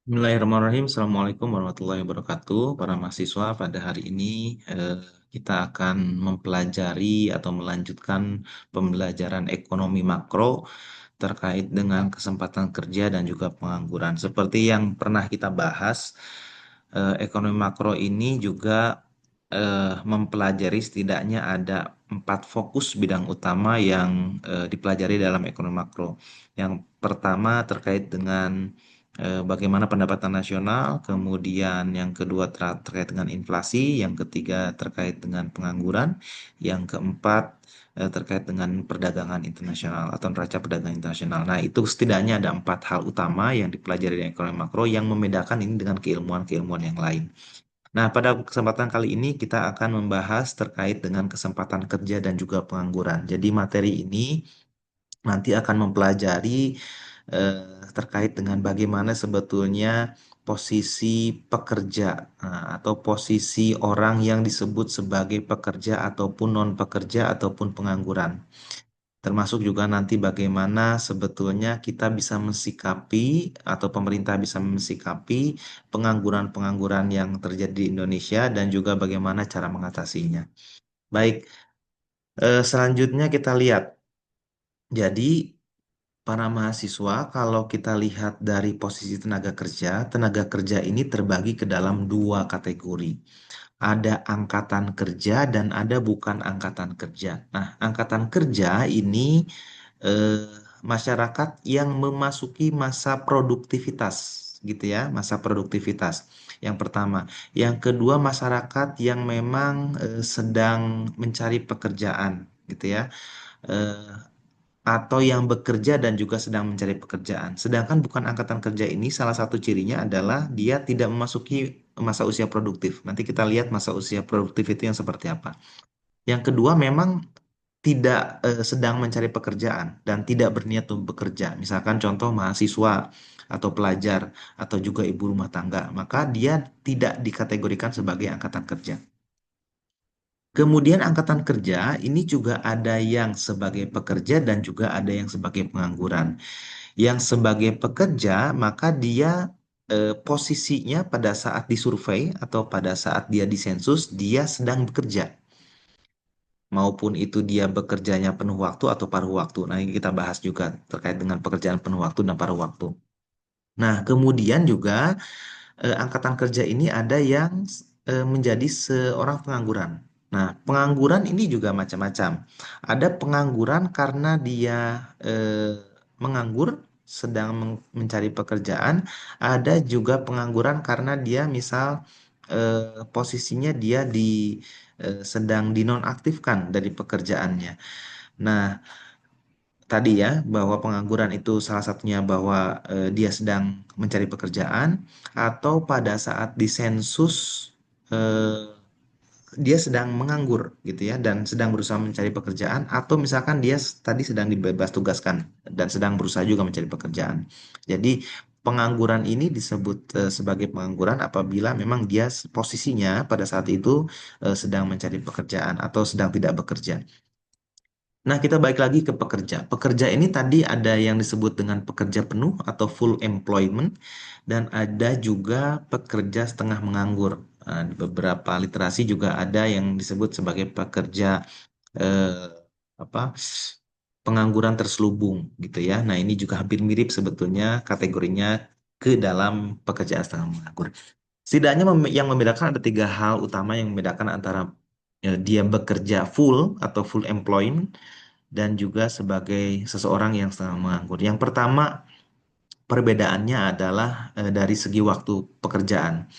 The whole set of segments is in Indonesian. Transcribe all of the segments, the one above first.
Bismillahirrahmanirrahim. Assalamualaikum warahmatullahi wabarakatuh. Para mahasiswa, pada hari ini eh, kita akan mempelajari atau melanjutkan pembelajaran ekonomi makro terkait dengan kesempatan kerja dan juga pengangguran. Seperti yang pernah kita bahas, ekonomi makro ini juga mempelajari setidaknya ada 4 fokus bidang utama yang dipelajari dalam ekonomi makro. Yang pertama terkait dengan bagaimana pendapatan nasional, kemudian yang kedua terkait dengan inflasi, yang ketiga terkait dengan pengangguran, yang keempat terkait dengan perdagangan internasional atau neraca perdagangan internasional. Nah, itu setidaknya ada 4 hal utama yang dipelajari di ekonomi makro yang membedakan ini dengan keilmuan-keilmuan yang lain. Nah, pada kesempatan kali ini kita akan membahas terkait dengan kesempatan kerja dan juga pengangguran. Jadi materi ini nanti akan mempelajari terkait dengan bagaimana sebetulnya posisi pekerja atau posisi orang yang disebut sebagai pekerja ataupun non pekerja ataupun pengangguran. Termasuk juga nanti bagaimana sebetulnya kita bisa mensikapi atau pemerintah bisa mensikapi pengangguran-pengangguran yang terjadi di Indonesia dan juga bagaimana cara mengatasinya. Baik, selanjutnya kita lihat. Jadi para mahasiswa, kalau kita lihat dari posisi tenaga kerja ini terbagi ke dalam 2 kategori. Ada angkatan kerja dan ada bukan angkatan kerja. Nah, angkatan kerja ini eh, masyarakat yang memasuki masa produktivitas, gitu ya, masa produktivitas. Yang pertama, yang kedua masyarakat yang memang sedang mencari pekerjaan, gitu ya. Eh, atau yang bekerja dan juga sedang mencari pekerjaan. Sedangkan bukan angkatan kerja ini salah satu cirinya adalah dia tidak memasuki masa usia produktif. Nanti kita lihat masa usia produktif itu yang seperti apa. Yang kedua memang tidak sedang mencari pekerjaan dan tidak berniat untuk bekerja. Misalkan contoh mahasiswa atau pelajar atau juga ibu rumah tangga, maka dia tidak dikategorikan sebagai angkatan kerja. Kemudian angkatan kerja ini juga ada yang sebagai pekerja dan juga ada yang sebagai pengangguran. Yang sebagai pekerja, maka dia posisinya pada saat disurvei atau pada saat dia disensus, dia sedang bekerja. Maupun itu dia bekerjanya penuh waktu atau paruh waktu. Nah, ini kita bahas juga terkait dengan pekerjaan penuh waktu dan paruh waktu. Nah, kemudian juga angkatan kerja ini ada yang menjadi seorang pengangguran. Nah, pengangguran ini juga macam-macam. Ada pengangguran karena dia menganggur, sedang mencari pekerjaan. Ada juga pengangguran karena dia misal posisinya dia sedang dinonaktifkan dari pekerjaannya. Nah, tadi ya bahwa pengangguran itu salah satunya bahwa dia sedang mencari pekerjaan atau pada saat disensus eh, dia sedang menganggur gitu ya dan sedang berusaha mencari pekerjaan atau misalkan dia tadi sedang dibebas tugaskan dan sedang berusaha juga mencari pekerjaan. Jadi pengangguran ini disebut sebagai pengangguran apabila memang dia posisinya pada saat itu sedang mencari pekerjaan atau sedang tidak bekerja. Nah, kita balik lagi ke pekerja. Pekerja ini tadi ada yang disebut dengan pekerja penuh atau full employment, dan ada juga pekerja setengah menganggur. Nah, di beberapa literasi juga ada yang disebut sebagai pekerja eh, apa pengangguran terselubung, gitu ya. Nah, ini juga hampir mirip sebetulnya kategorinya ke dalam pekerjaan setengah menganggur. Setidaknya yang membedakan ada 3 hal utama yang membedakan antara dia bekerja full atau full employment dan juga sebagai seseorang yang sedang menganggur. Yang pertama, perbedaannya adalah dari segi waktu pekerjaan.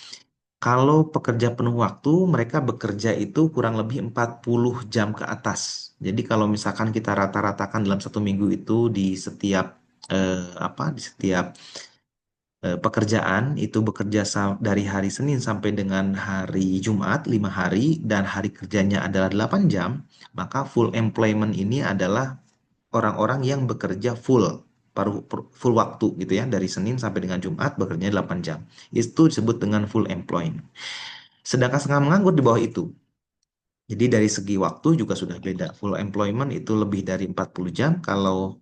Kalau pekerja penuh waktu, mereka bekerja itu kurang lebih 40 jam ke atas. Jadi kalau misalkan kita rata-ratakan dalam 1 minggu itu di setiap di setiap pekerjaan itu bekerja dari hari Senin sampai dengan hari Jumat 5 hari dan hari kerjanya adalah 8 jam, maka full employment ini adalah orang-orang yang bekerja full waktu gitu ya dari Senin sampai dengan Jumat bekerja 8 jam. Itu disebut dengan full employment. Sedangkan setengah menganggur di bawah itu. Jadi dari segi waktu juga sudah beda. Full employment itu lebih dari 40 jam, kalau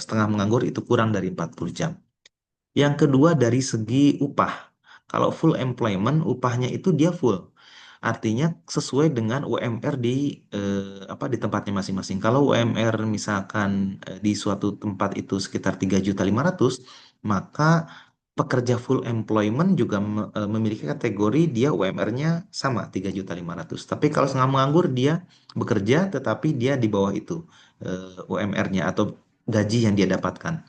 setengah menganggur itu kurang dari 40 jam. Yang kedua dari segi upah. Kalau full employment, upahnya itu dia full. Artinya sesuai dengan UMR di apa di tempatnya masing-masing. Kalau UMR misalkan di suatu tempat itu sekitar 3.500.000, maka pekerja full employment juga memiliki kategori dia UMR-nya sama 3.500.000. Tapi kalau setengah menganggur dia bekerja tetapi dia di bawah itu UMR-nya atau gaji yang dia dapatkan.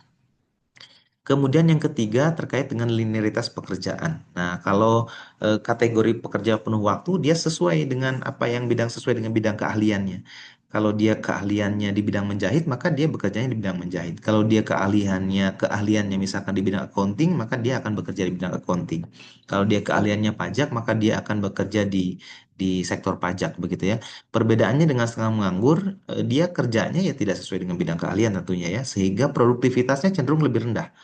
Kemudian yang ketiga terkait dengan linearitas pekerjaan. Nah, kalau kategori pekerja penuh waktu dia sesuai dengan apa yang bidang sesuai dengan bidang keahliannya. Kalau dia keahliannya di bidang menjahit, maka dia bekerjanya di bidang menjahit. Kalau dia keahliannya misalkan di bidang accounting, maka dia akan bekerja di bidang accounting. Kalau dia keahliannya pajak, maka dia akan bekerja di sektor pajak begitu ya. Perbedaannya dengan setengah menganggur, dia kerjanya ya tidak sesuai dengan bidang keahlian tentunya ya, sehingga produktivitasnya cenderung lebih rendah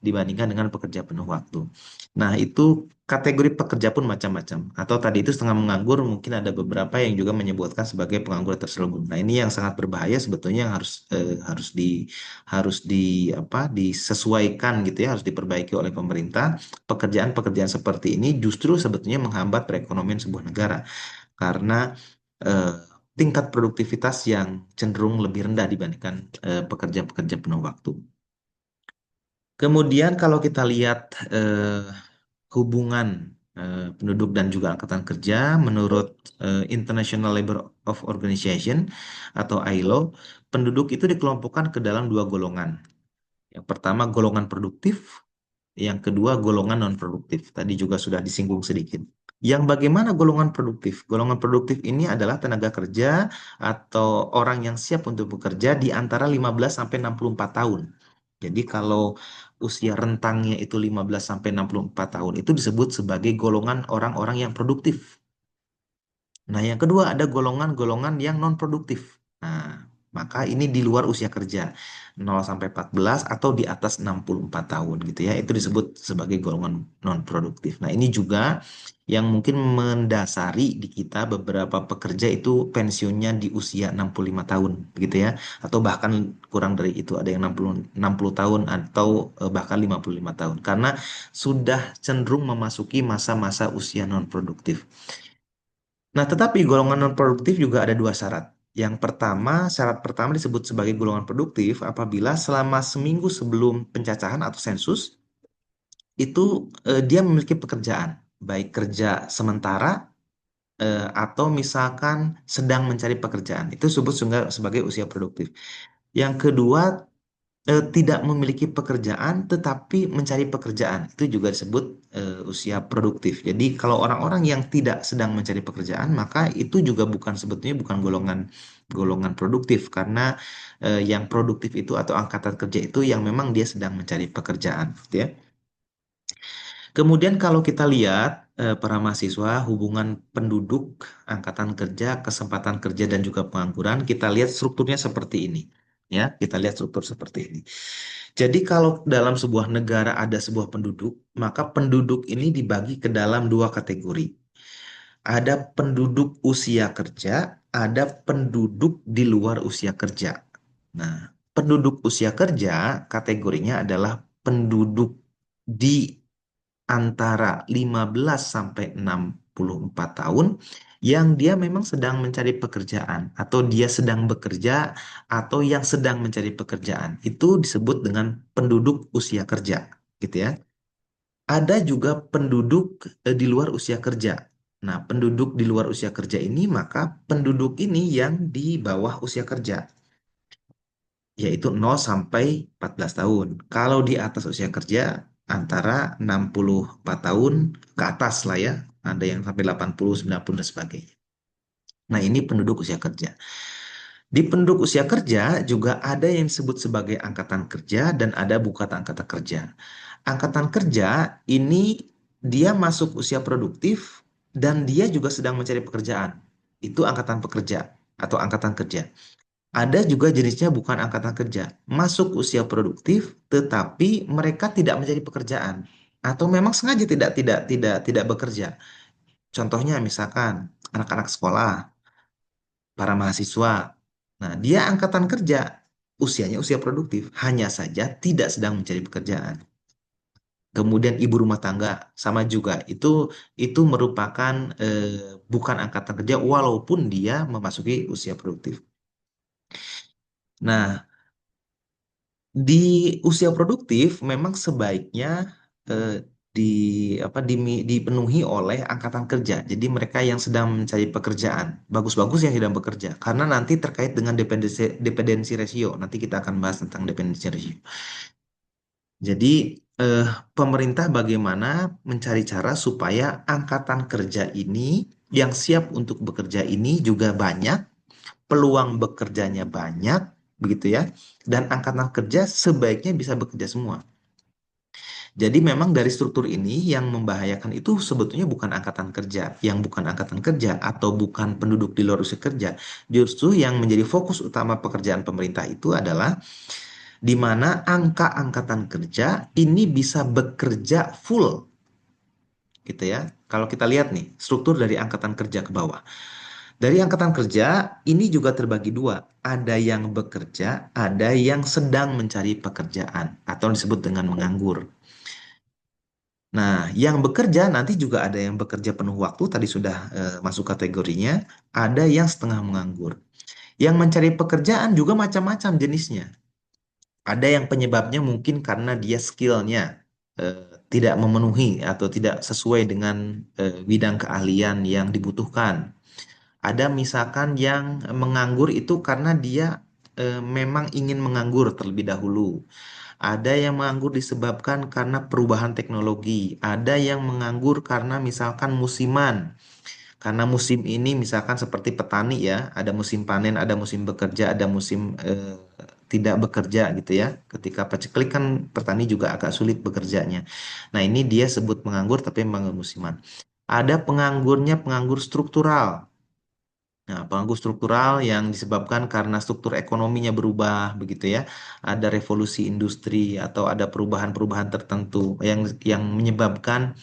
dibandingkan dengan pekerja penuh waktu. Nah, itu kategori pekerja pun macam-macam. Atau tadi itu setengah menganggur, mungkin ada beberapa yang juga menyebutkan sebagai pengangguran terselubung. Nah, ini yang sangat berbahaya sebetulnya yang harus di apa disesuaikan gitu ya, harus diperbaiki oleh pemerintah. Pekerjaan-pekerjaan seperti ini justru sebetulnya menghambat perekonomian sebuah negara karena eh, tingkat produktivitas yang cenderung lebih rendah dibandingkan pekerja-pekerja penuh waktu. Kemudian kalau kita lihat hubungan penduduk dan juga angkatan kerja menurut International Labour of Organization atau ILO, penduduk itu dikelompokkan ke dalam dua golongan. Yang pertama golongan produktif, yang kedua golongan non produktif. Tadi juga sudah disinggung sedikit. Yang bagaimana golongan produktif? Golongan produktif ini adalah tenaga kerja atau orang yang siap untuk bekerja di antara 15 sampai 64 tahun. Jadi kalau usia rentangnya itu 15 sampai 64 tahun itu disebut sebagai golongan orang-orang yang produktif. Nah, yang kedua ada golongan-golongan yang non produktif. Nah, maka ini di luar usia kerja 0 sampai 14 atau di atas 64 tahun gitu ya. Itu disebut sebagai golongan non produktif. Nah, ini juga yang mungkin mendasari di kita beberapa pekerja itu pensiunnya di usia 65 tahun gitu ya, atau bahkan kurang dari itu, ada yang 60 tahun atau bahkan 55 tahun karena sudah cenderung memasuki masa-masa usia non produktif. Nah, tetapi golongan non-produktif juga ada dua syarat. Yang pertama, syarat pertama disebut sebagai golongan produktif apabila selama seminggu sebelum pencacahan atau sensus, itu dia memiliki pekerjaan, baik kerja sementara atau misalkan sedang mencari pekerjaan. Itu disebut sebagai usia produktif. Yang kedua, tidak memiliki pekerjaan tetapi mencari pekerjaan itu juga disebut usia produktif. Jadi kalau orang-orang yang tidak sedang mencari pekerjaan maka itu juga bukan sebetulnya bukan golongan golongan produktif karena yang produktif itu atau angkatan kerja itu yang memang dia sedang mencari pekerjaan, gitu ya. Kemudian kalau kita lihat para mahasiswa hubungan penduduk, angkatan kerja, kesempatan kerja dan juga pengangguran, kita lihat strukturnya seperti ini. Ya, kita lihat struktur seperti ini. Jadi kalau dalam sebuah negara ada sebuah penduduk, maka penduduk ini dibagi ke dalam dua kategori. Ada penduduk usia kerja, ada penduduk di luar usia kerja. Nah, penduduk usia kerja kategorinya adalah penduduk di antara 15 sampai 64 tahun yang dia memang sedang mencari pekerjaan atau dia sedang bekerja atau yang sedang mencari pekerjaan. Itu disebut dengan penduduk usia kerja, gitu ya. Ada juga penduduk di luar usia kerja. Nah, penduduk di luar usia kerja ini maka penduduk ini yang di bawah usia kerja, yaitu 0 sampai 14 tahun. Kalau di atas usia kerja antara 64 tahun ke atas lah ya. Ada yang sampai 80, 90 dan sebagainya. Nah, ini penduduk usia kerja. Di penduduk usia kerja juga ada yang disebut sebagai angkatan kerja dan ada bukan angkatan kerja. Angkatan kerja ini dia masuk usia produktif dan dia juga sedang mencari pekerjaan. Itu angkatan pekerja atau angkatan kerja. Ada juga jenisnya bukan angkatan kerja, masuk usia produktif, tetapi mereka tidak mencari pekerjaan atau memang sengaja tidak bekerja. Contohnya misalkan anak-anak sekolah, para mahasiswa. Nah, dia angkatan kerja, usianya usia produktif, hanya saja tidak sedang mencari pekerjaan. Kemudian ibu rumah tangga sama juga. Itu merupakan bukan angkatan kerja walaupun dia memasuki usia produktif. Nah, di usia produktif memang sebaiknya eh, di dipenuhi oleh angkatan kerja. Jadi mereka yang sedang mencari pekerjaan, bagus-bagus yang sedang bekerja. Karena nanti terkait dengan dependensi ratio. Nanti kita akan bahas tentang dependensi ratio. Jadi eh, pemerintah bagaimana mencari cara supaya angkatan kerja ini yang siap untuk bekerja ini juga banyak, peluang bekerjanya banyak, begitu ya. Dan angkatan kerja sebaiknya bisa bekerja semua. Jadi memang dari struktur ini yang membahayakan itu sebetulnya bukan angkatan kerja, yang bukan angkatan kerja atau bukan penduduk di luar usia kerja. Justru yang menjadi fokus utama pekerjaan pemerintah itu adalah di mana angka angkatan kerja ini bisa bekerja full, gitu ya. Kalau kita lihat nih, struktur dari angkatan kerja ke bawah. Dari angkatan kerja ini juga terbagi dua. Ada yang bekerja, ada yang sedang mencari pekerjaan atau disebut dengan menganggur. Nah, yang bekerja nanti juga ada yang bekerja penuh waktu, tadi sudah masuk kategorinya, ada yang setengah menganggur. Yang mencari pekerjaan juga macam-macam jenisnya. Ada yang penyebabnya mungkin karena dia skillnya eh, tidak memenuhi atau tidak sesuai dengan bidang keahlian yang dibutuhkan. Ada misalkan yang menganggur itu karena dia memang ingin menganggur terlebih dahulu. Ada yang menganggur disebabkan karena perubahan teknologi. Ada yang menganggur karena misalkan musiman. Karena musim ini misalkan seperti petani ya, ada musim panen, ada musim bekerja, ada musim tidak bekerja gitu ya. Ketika paceklik kan petani juga agak sulit bekerjanya. Nah ini dia sebut penganggur tapi memang musiman. Ada penganggurnya penganggur struktural. Nah, penganggur struktural yang disebabkan karena struktur ekonominya berubah begitu ya. Ada revolusi industri atau ada perubahan-perubahan tertentu yang menyebabkan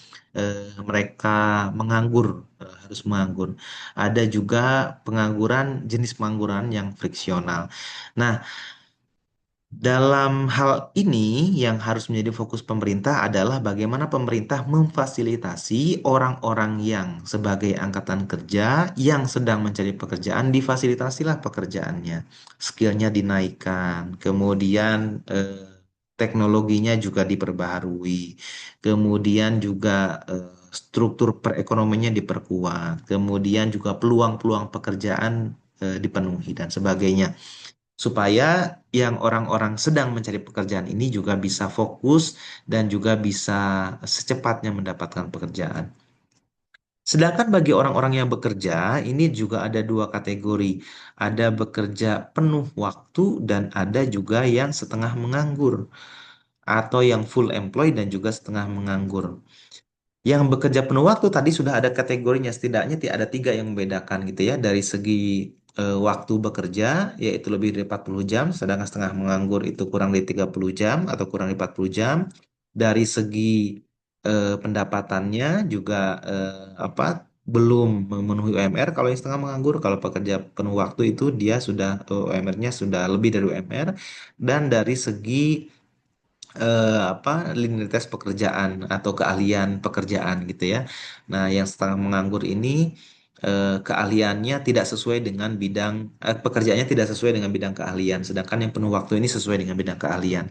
mereka menganggur, harus menganggur. Ada juga pengangguran jenis pengangguran yang friksional. Nah, dalam hal ini yang harus menjadi fokus pemerintah adalah bagaimana pemerintah memfasilitasi orang-orang yang sebagai angkatan kerja yang sedang mencari pekerjaan, difasilitasilah pekerjaannya, skillnya dinaikkan, kemudian teknologinya juga diperbaharui, kemudian juga struktur perekonomiannya diperkuat, kemudian juga peluang-peluang pekerjaan dipenuhi dan sebagainya supaya yang orang-orang sedang mencari pekerjaan ini juga bisa fokus dan juga bisa secepatnya mendapatkan pekerjaan. Sedangkan bagi orang-orang yang bekerja, ini juga ada dua kategori. Ada bekerja penuh waktu dan ada juga yang setengah menganggur atau yang full employed dan juga setengah menganggur. Yang bekerja penuh waktu tadi sudah ada kategorinya, setidaknya ada tiga yang membedakan gitu ya. Dari segi waktu bekerja, yaitu lebih dari 40 jam, sedangkan setengah menganggur itu kurang dari 30 jam atau kurang dari 40 jam. Dari segi pendapatannya juga apa belum memenuhi UMR kalau yang setengah menganggur. Kalau pekerja penuh waktu itu dia sudah UMR-nya sudah lebih dari UMR. Dan dari segi linearitas pekerjaan atau keahlian pekerjaan gitu ya. Nah, yang setengah menganggur ini keahliannya tidak sesuai dengan bidang pekerjaannya tidak sesuai dengan bidang keahlian, sedangkan yang penuh waktu ini sesuai dengan bidang keahlian.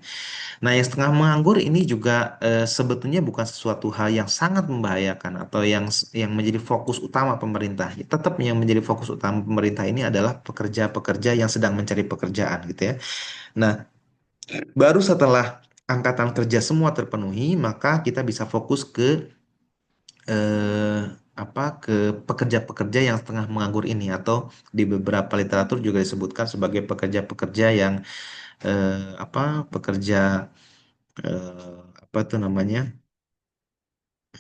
Nah, yang setengah menganggur ini juga sebetulnya bukan sesuatu hal yang sangat membahayakan atau yang menjadi fokus utama pemerintah. Tetap yang menjadi fokus utama pemerintah ini adalah pekerja-pekerja yang sedang mencari pekerjaan gitu ya. Nah, baru setelah angkatan kerja semua terpenuhi, maka kita bisa fokus ke eh, ke pekerja-pekerja yang setengah menganggur ini atau di beberapa literatur juga disebutkan sebagai pekerja-pekerja yang apa pekerja apa tuh namanya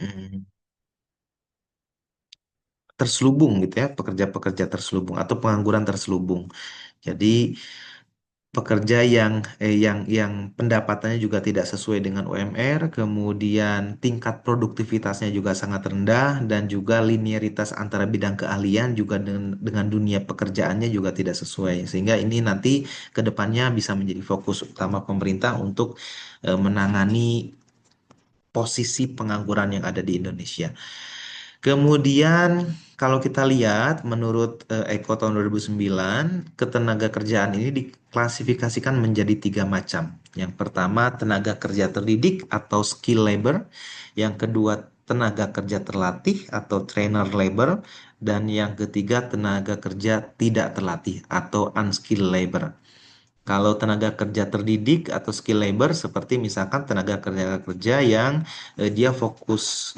hmm, terselubung gitu ya, pekerja-pekerja terselubung atau pengangguran terselubung. Jadi pekerja yang pendapatannya juga tidak sesuai dengan UMR, kemudian tingkat produktivitasnya juga sangat rendah dan juga linearitas antara bidang keahlian juga dengan dunia pekerjaannya juga tidak sesuai. Sehingga ini nanti ke depannya bisa menjadi fokus utama pemerintah untuk menangani posisi pengangguran yang ada di Indonesia. Kemudian kalau kita lihat menurut Eko tahun 2009, ketenaga kerjaan ini diklasifikasikan menjadi tiga macam. Yang pertama tenaga kerja terdidik atau skill labor, yang kedua tenaga kerja terlatih atau trainer labor, dan yang ketiga tenaga kerja tidak terlatih atau unskilled labor. Kalau tenaga kerja terdidik atau skill labor seperti misalkan tenaga kerja yang dia fokus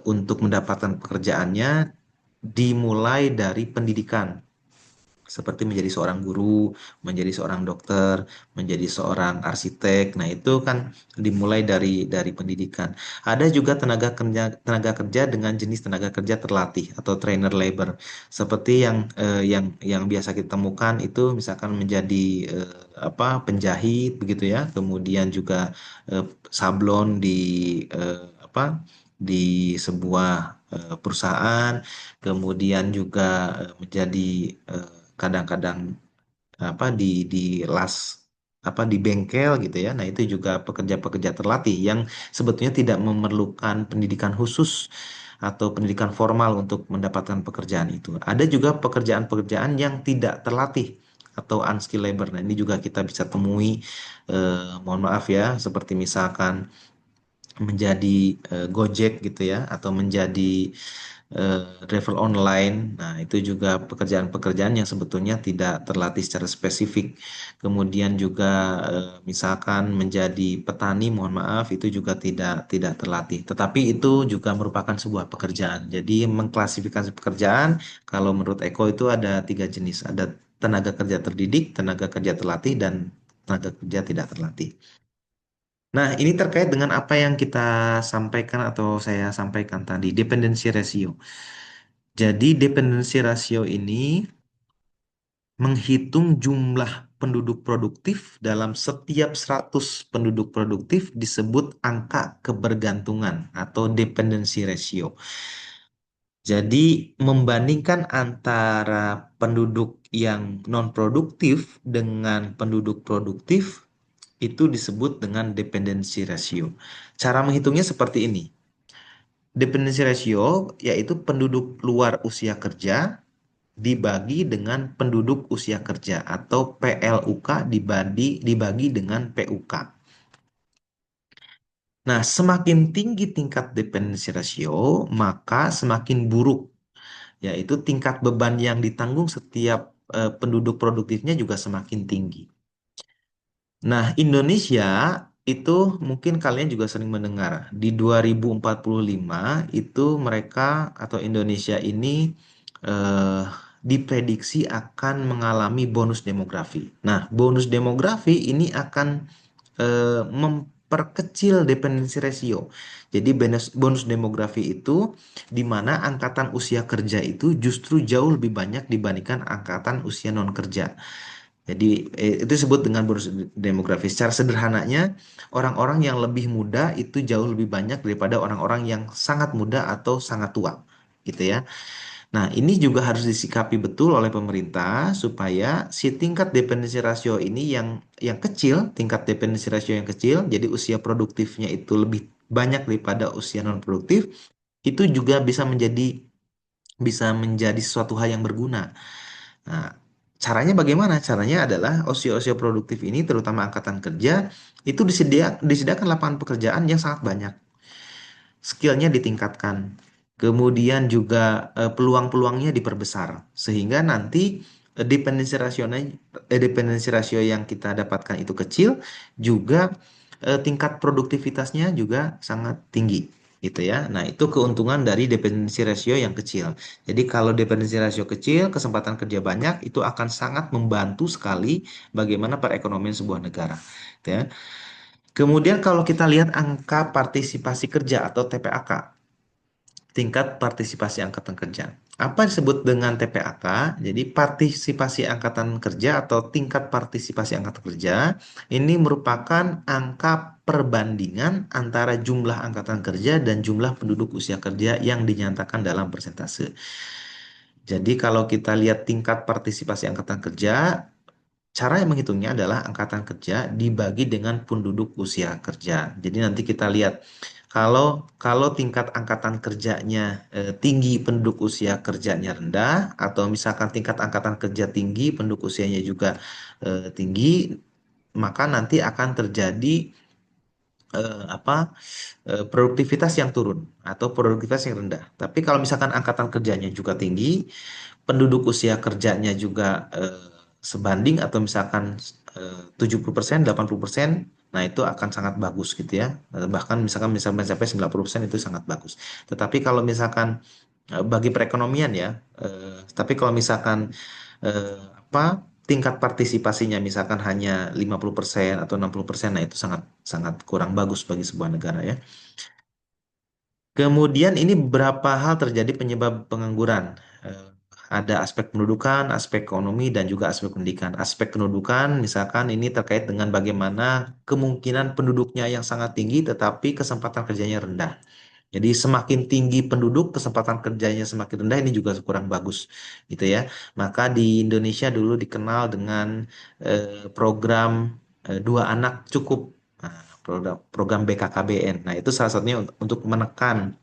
untuk mendapatkan pekerjaannya dimulai dari pendidikan seperti menjadi seorang guru, menjadi seorang dokter, menjadi seorang arsitek. Nah, itu kan dimulai dari pendidikan. Ada juga tenaga kerja dengan jenis tenaga kerja terlatih atau trainer labor. Seperti yang biasa kita temukan itu misalkan menjadi apa penjahit begitu ya. Kemudian juga sablon apa di sebuah perusahaan, kemudian juga menjadi eh, kadang-kadang apa di las apa di bengkel gitu ya. Nah, itu juga pekerja-pekerja terlatih yang sebetulnya tidak memerlukan pendidikan khusus atau pendidikan formal untuk mendapatkan pekerjaan itu. Ada juga pekerjaan-pekerjaan yang tidak terlatih atau unskilled labor. Nah, ini juga kita bisa temui mohon maaf ya, seperti misalkan menjadi Gojek gitu ya atau menjadi eh, driver online. Nah, itu juga pekerjaan-pekerjaan yang sebetulnya tidak terlatih secara spesifik. Kemudian juga misalkan menjadi petani, mohon maaf, itu juga tidak terlatih. Tetapi itu juga merupakan sebuah pekerjaan. Jadi mengklasifikasi pekerjaan, kalau menurut Eko itu ada tiga jenis. Ada tenaga kerja terdidik, tenaga kerja terlatih, dan tenaga kerja tidak terlatih. Nah, ini terkait dengan apa yang kita sampaikan atau saya sampaikan tadi, dependency ratio. Jadi, dependency ratio ini menghitung jumlah penduduk produktif dalam setiap 100 penduduk produktif disebut angka kebergantungan atau dependency ratio. Jadi, membandingkan antara penduduk yang non-produktif dengan penduduk produktif itu disebut dengan dependency ratio. Cara menghitungnya seperti ini. Dependency ratio yaitu penduduk luar usia kerja dibagi dengan penduduk usia kerja atau PLUK dibagi dengan PUK. Nah, semakin tinggi tingkat dependency ratio, maka semakin buruk, yaitu tingkat beban yang ditanggung setiap penduduk produktifnya juga semakin tinggi. Nah, Indonesia itu mungkin kalian juga sering mendengar. Di 2045 itu mereka atau Indonesia ini eh, diprediksi akan mengalami bonus demografi. Nah, bonus demografi ini akan memperkecil dependency ratio. Jadi bonus demografi itu di mana angkatan usia kerja itu justru jauh lebih banyak dibandingkan angkatan usia non kerja. Jadi itu disebut dengan bonus demografi. Secara sederhananya, orang-orang yang lebih muda itu jauh lebih banyak daripada orang-orang yang sangat muda atau sangat tua, gitu ya. Nah, ini juga harus disikapi betul oleh pemerintah supaya si tingkat dependency ratio ini yang kecil, tingkat dependency ratio yang kecil, jadi usia produktifnya itu lebih banyak daripada usia non produktif, itu juga bisa menjadi suatu hal yang berguna. Nah, caranya bagaimana? Caranya adalah usia-usia produktif ini, terutama angkatan kerja, itu disediakan lapangan pekerjaan yang sangat banyak. Skillnya ditingkatkan. Kemudian juga peluang-peluangnya diperbesar. Sehingga nanti dependency ratio yang kita dapatkan itu kecil, juga tingkat produktivitasnya juga sangat tinggi. Gitu ya. Nah, itu keuntungan dari dependency ratio yang kecil. Jadi kalau dependency ratio kecil, kesempatan kerja banyak, itu akan sangat membantu sekali bagaimana perekonomian sebuah negara. Gitu ya. Kemudian kalau kita lihat angka partisipasi kerja atau TPAK, tingkat partisipasi angkatan kerja. Apa disebut dengan TPAK? Jadi partisipasi angkatan kerja atau tingkat partisipasi angkatan kerja ini merupakan angka perbandingan antara jumlah angkatan kerja dan jumlah penduduk usia kerja yang dinyatakan dalam persentase. Jadi kalau kita lihat tingkat partisipasi angkatan kerja, cara yang menghitungnya adalah angkatan kerja dibagi dengan penduduk usia kerja. Jadi nanti kita lihat Kalau kalau tingkat angkatan kerjanya tinggi, penduduk usia kerjanya rendah, atau misalkan tingkat angkatan kerja tinggi, penduduk usianya juga tinggi, maka nanti akan terjadi apa produktivitas yang turun atau produktivitas yang rendah. Tapi kalau misalkan angkatan kerjanya juga tinggi, penduduk usia kerjanya juga sebanding atau misalkan 70%, 80%, nah itu akan sangat bagus gitu ya. Bahkan misalkan sampai 90% itu sangat bagus. Tetapi kalau misalkan bagi perekonomian ya, tapi kalau misalkan apa tingkat partisipasinya misalkan hanya 50% atau 60%, nah itu sangat sangat kurang bagus bagi sebuah negara ya. Kemudian ini beberapa hal terjadi penyebab pengangguran. Eh, ada aspek pendudukan, aspek ekonomi, dan juga aspek pendidikan. Aspek pendudukan, misalkan ini terkait dengan bagaimana kemungkinan penduduknya yang sangat tinggi, tetapi kesempatan kerjanya rendah. Jadi semakin tinggi penduduk, kesempatan kerjanya semakin rendah, ini juga kurang bagus, gitu ya. Maka di Indonesia dulu dikenal dengan program dua anak cukup. Nah, program BKKBN. Nah, itu salah satunya untuk menekan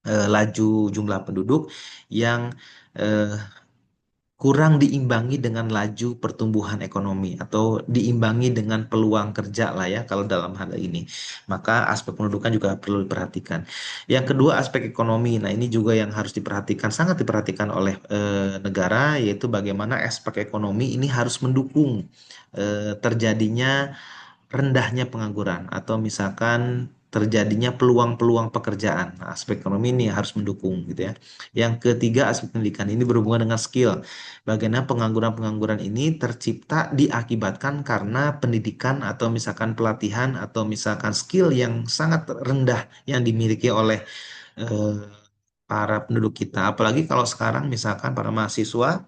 laju jumlah penduduk yang eh, kurang diimbangi dengan laju pertumbuhan ekonomi atau diimbangi dengan peluang kerja lah ya kalau dalam hal ini. Maka aspek pendudukan juga perlu diperhatikan. Yang kedua aspek ekonomi. Nah, ini juga yang harus diperhatikan, sangat diperhatikan oleh negara, yaitu bagaimana aspek ekonomi ini harus mendukung terjadinya rendahnya pengangguran atau misalkan terjadinya peluang-peluang pekerjaan. Nah, aspek ekonomi ini harus mendukung gitu ya. Yang ketiga aspek pendidikan ini berhubungan dengan skill. Bagaimana pengangguran-pengangguran ini tercipta diakibatkan karena pendidikan atau misalkan pelatihan atau misalkan skill yang sangat rendah yang dimiliki oleh eh, para penduduk kita. Apalagi kalau sekarang misalkan para mahasiswa,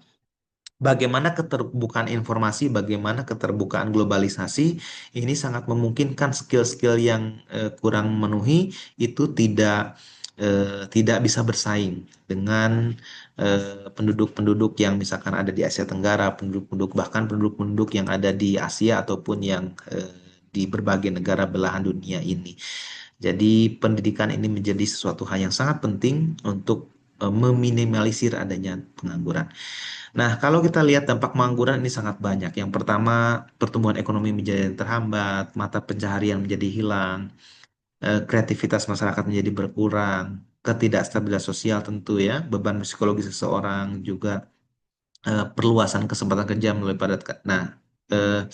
bagaimana keterbukaan informasi, bagaimana keterbukaan globalisasi ini sangat memungkinkan skill-skill yang kurang memenuhi itu tidak bisa bersaing dengan penduduk-penduduk yang misalkan ada di Asia Tenggara, penduduk-penduduk bahkan penduduk-penduduk yang ada di Asia ataupun yang di berbagai negara belahan dunia ini. Jadi pendidikan ini menjadi sesuatu hal yang sangat penting untuk meminimalisir adanya pengangguran. Nah, kalau kita lihat dampak pengangguran ini sangat banyak. Yang pertama, pertumbuhan ekonomi menjadi terhambat, mata pencaharian menjadi hilang, kreativitas masyarakat menjadi berkurang, ketidakstabilan sosial tentu ya, beban psikologis seseorang juga perluasan kesempatan kerja melalui padat. Nah, eh,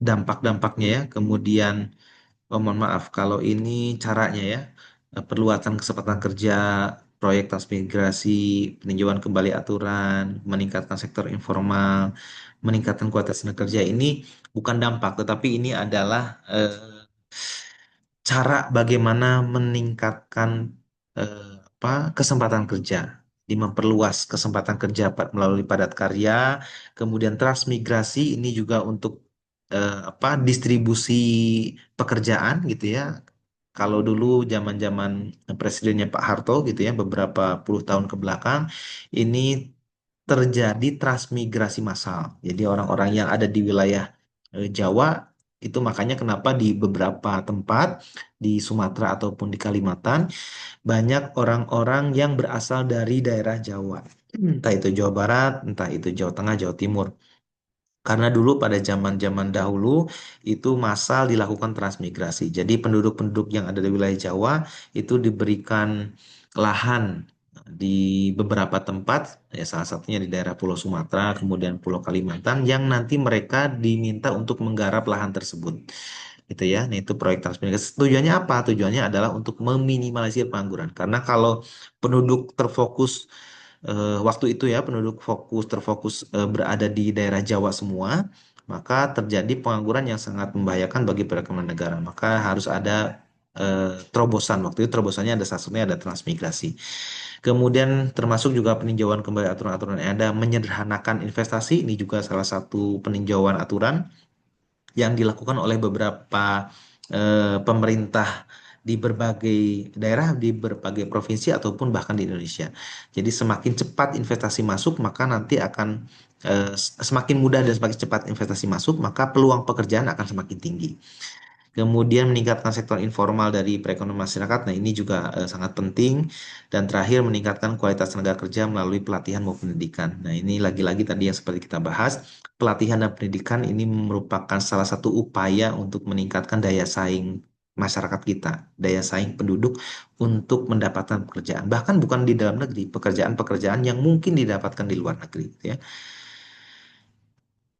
dampak-dampaknya ya, kemudian oh, mohon maaf, kalau ini caranya ya, perluasan kesempatan kerja, proyek transmigrasi, peninjauan kembali aturan, meningkatkan sektor informal, meningkatkan kualitas tenaga kerja ini bukan dampak, tetapi ini adalah cara bagaimana meningkatkan apa kesempatan kerja, di memperluas kesempatan kerja melalui padat karya, kemudian transmigrasi ini juga untuk apa distribusi pekerjaan gitu ya. Kalau dulu zaman-zaman presidennya Pak Harto gitu ya, beberapa puluh tahun ke belakang, ini terjadi transmigrasi massal. Jadi orang-orang yang ada di wilayah Jawa itu makanya kenapa di beberapa tempat di Sumatera ataupun di Kalimantan banyak orang-orang yang berasal dari daerah Jawa. Entah itu Jawa Barat, entah itu Jawa Tengah, Jawa Timur. Karena dulu pada zaman-zaman dahulu itu massal dilakukan transmigrasi. Jadi penduduk-penduduk yang ada di wilayah Jawa itu diberikan lahan di beberapa tempat, ya salah satunya di daerah Pulau Sumatera, kemudian Pulau Kalimantan, yang nanti mereka diminta untuk menggarap lahan tersebut. Gitu ya. Nah, itu proyek transmigrasi. Tujuannya apa? Tujuannya adalah untuk meminimalisir pengangguran. Karena kalau penduduk terfokus waktu itu ya penduduk terfokus berada di daerah Jawa semua, maka terjadi pengangguran yang sangat membahayakan bagi perekonomian negara. Maka harus ada terobosan. Waktu itu terobosannya ada salah satunya ada transmigrasi. Kemudian termasuk juga peninjauan kembali aturan-aturan yang ada, menyederhanakan investasi. Ini juga salah satu peninjauan aturan yang dilakukan oleh beberapa pemerintah di berbagai daerah, di berbagai provinsi ataupun bahkan di Indonesia. Jadi semakin cepat investasi masuk, maka nanti akan semakin mudah dan semakin cepat investasi masuk, maka peluang pekerjaan akan semakin tinggi. Kemudian meningkatkan sektor informal dari perekonomian masyarakat. Nah, ini juga sangat penting. Dan terakhir meningkatkan kualitas tenaga kerja melalui pelatihan maupun pendidikan. Nah, ini lagi-lagi tadi yang seperti kita bahas, pelatihan dan pendidikan ini merupakan salah satu upaya untuk meningkatkan daya saing masyarakat kita, daya saing penduduk untuk mendapatkan pekerjaan. Bahkan bukan di dalam negeri, pekerjaan-pekerjaan yang mungkin didapatkan di luar negeri, gitu ya.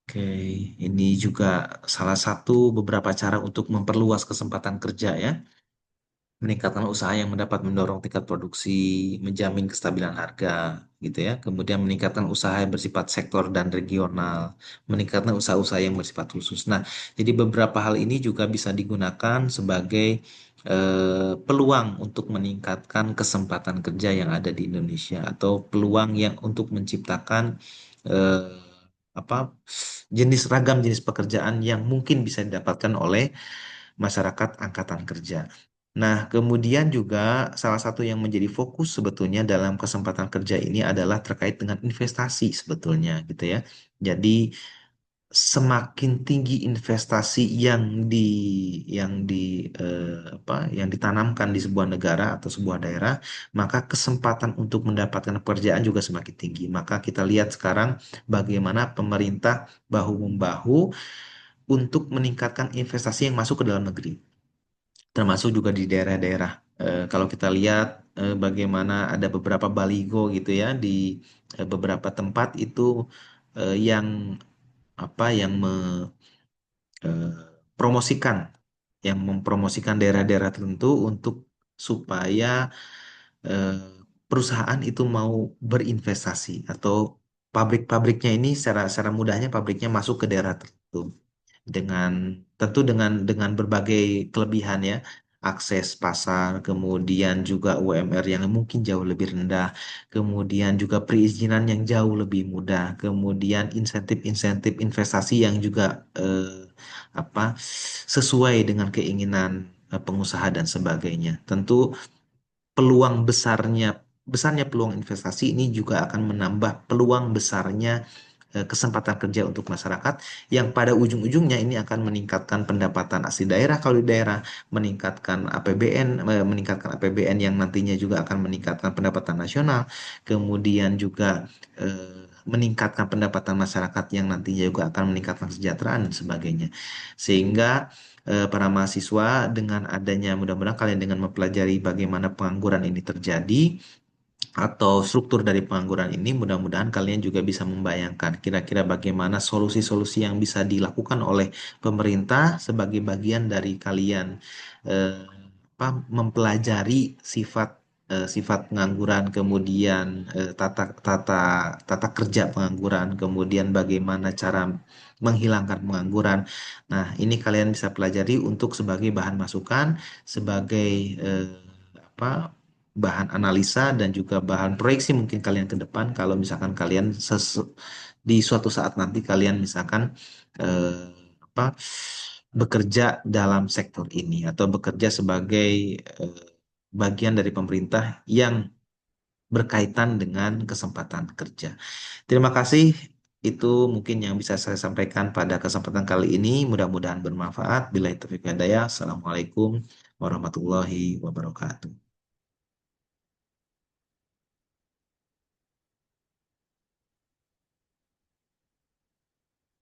Oke, ini juga salah satu beberapa cara untuk memperluas kesempatan kerja ya. Meningkatkan usaha yang mendapat mendorong tingkat produksi, menjamin kestabilan harga, gitu ya. Kemudian meningkatkan usaha yang bersifat sektor dan regional, meningkatkan usaha-usaha yang bersifat khusus. Nah, jadi beberapa hal ini juga bisa digunakan sebagai peluang untuk meningkatkan kesempatan kerja yang ada di Indonesia atau peluang yang untuk menciptakan eh, apa jenis ragam jenis pekerjaan yang mungkin bisa didapatkan oleh masyarakat angkatan kerja. Nah, kemudian juga salah satu yang menjadi fokus sebetulnya dalam kesempatan kerja ini adalah terkait dengan investasi sebetulnya gitu ya. Jadi semakin tinggi investasi yang di yang ditanamkan di sebuah negara atau sebuah daerah, maka kesempatan untuk mendapatkan pekerjaan juga semakin tinggi. Maka kita lihat sekarang bagaimana pemerintah bahu-membahu untuk meningkatkan investasi yang masuk ke dalam negeri, termasuk juga di daerah-daerah. Kalau kita lihat bagaimana ada beberapa baligo gitu ya di beberapa tempat itu yang yang eh, promosikan, yang mempromosikan daerah-daerah tertentu untuk supaya eh, perusahaan itu mau berinvestasi atau pabrik-pabriknya ini secara mudahnya pabriknya masuk ke daerah tertentu dengan tentu dengan berbagai kelebihan ya, akses pasar, kemudian juga UMR yang mungkin jauh lebih rendah, kemudian juga perizinan yang jauh lebih mudah, kemudian insentif-insentif investasi yang juga apa sesuai dengan keinginan pengusaha dan sebagainya. Tentu peluang besarnya peluang investasi ini juga akan menambah peluang besarnya kesempatan kerja untuk masyarakat yang pada ujung-ujungnya ini akan meningkatkan pendapatan asli daerah kalau di daerah, meningkatkan APBN yang nantinya juga akan meningkatkan pendapatan nasional, kemudian juga meningkatkan pendapatan masyarakat yang nantinya juga akan meningkatkan kesejahteraan dan sebagainya. Sehingga para mahasiswa dengan adanya mudah-mudahan kalian dengan mempelajari bagaimana pengangguran ini terjadi atau struktur dari pengangguran ini, mudah-mudahan kalian juga bisa membayangkan kira-kira bagaimana solusi-solusi yang bisa dilakukan oleh pemerintah sebagai bagian dari kalian eh, mempelajari sifat pengangguran, kemudian tata tata tata kerja pengangguran, kemudian bagaimana cara menghilangkan pengangguran. Nah, ini kalian bisa pelajari untuk sebagai bahan masukan, sebagai apa bahan analisa dan juga bahan proyeksi mungkin kalian ke depan kalau misalkan kalian di suatu saat nanti kalian misalkan eh, apa bekerja dalam sektor ini atau bekerja sebagai eh, bagian dari pemerintah yang berkaitan dengan kesempatan kerja. Terima kasih. Itu mungkin yang bisa saya sampaikan pada kesempatan kali ini. Mudah-mudahan bermanfaat. Bila itu hidayah. Assalamualaikum warahmatullahi wabarakatuh.